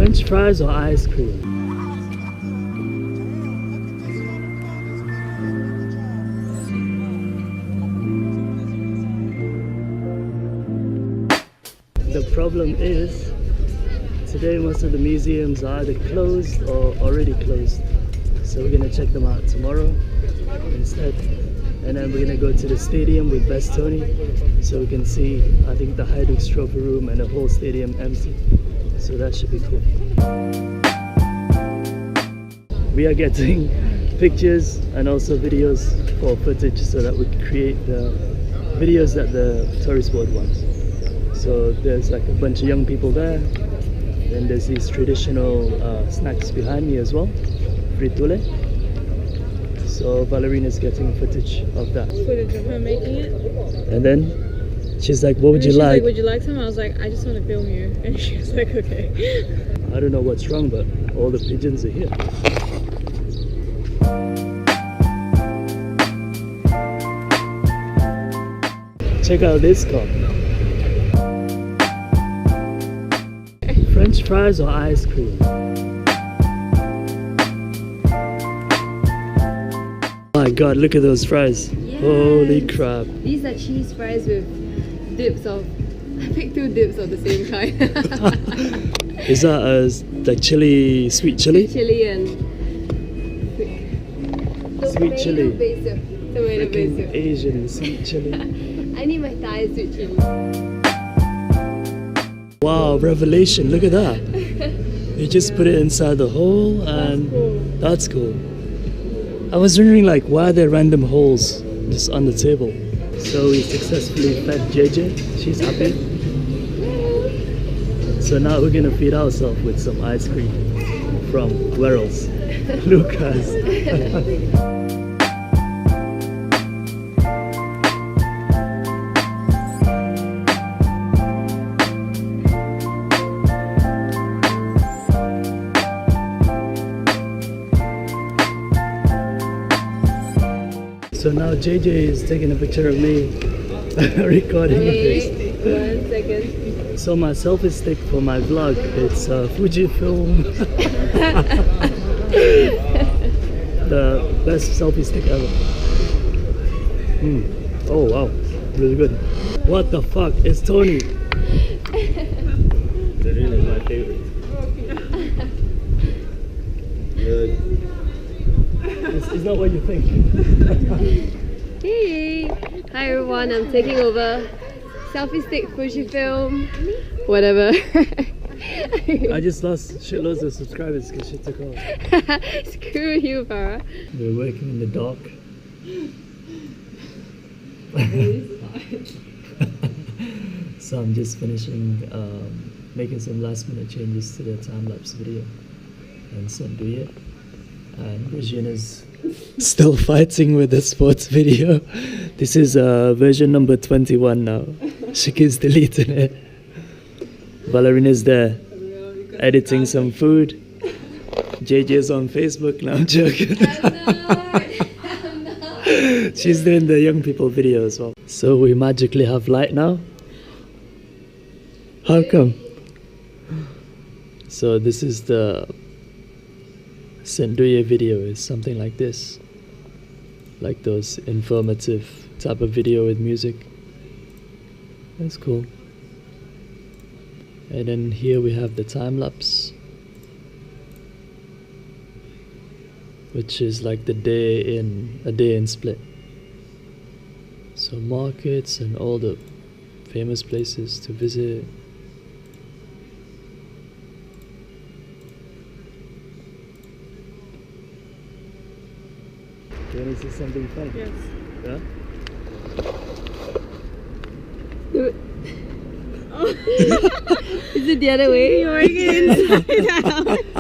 French fries or ice cream? The problem is, today most of the museums are either closed or already closed. So we're gonna check them out tomorrow instead. And then we're gonna go to the stadium with Best Tony so we can see, I think, the Hajduk's trophy room and the whole stadium empty. So that should be cool. We are getting pictures and also videos for footage so that we can create the videos that the tourist board wants. So there's like a bunch of young people there. Then there's these traditional snacks behind me as well. Fritule. So Valerina's getting footage of that. Footage of her making it. And then she's like, what would you like? Like, would you like some? I was like, I just want to film you. And she was like, okay. I don't know what's wrong, but all the pigeons are here. Check out this cup. French fries or ice cream? Oh my god, look at those fries. Yes. Holy crap. These are cheese fries with dips of... I picked 2 dips of the same kind. Is that like chili, sweet chili? Sweet chili and... Sweet chili. Tomato basil. Asian sweet chili. I need my Thai sweet chili. Wow, revelation, look at that. You just put it inside the hole and that's cool. I was wondering like why are there random holes just on the table. So we successfully fed JJ, she's happy. So now we're gonna feed ourselves with some ice cream from where else? Lucas. So now JJ is taking a picture of me recording. Wait, 1 second. So my selfie stick for my vlog, it's Fujifilm. The best selfie stick ever. Oh wow, really good. What the fuck, it's Tony. That really is my favorite. Good. It's not what you think. Hey! Hi everyone, I'm taking over. Selfie stick, Fujifilm, whatever. I just lost shitloads of subscribers because she took off. Screw you, Farah. We're working in the dark. So I'm just finishing making some last minute changes to the time-lapse video and send it. And Regina's still fighting with the sports video. This is version number 21 now. She keeps deleting it. Valerina's there editing some food. JJ's on Facebook. No, I'm joking. I'm not. She's doing the young people video as well. So we magically have light now. How come? So this is the Senduye video, is something like this, like those informative type of video with music. That's cool. And then here we have the time lapse, which is like the day in split. So markets and all the famous places to visit. Do you want to see something fun? Yes. Yeah? Do it. Oh. Is it the other way? You're inside out.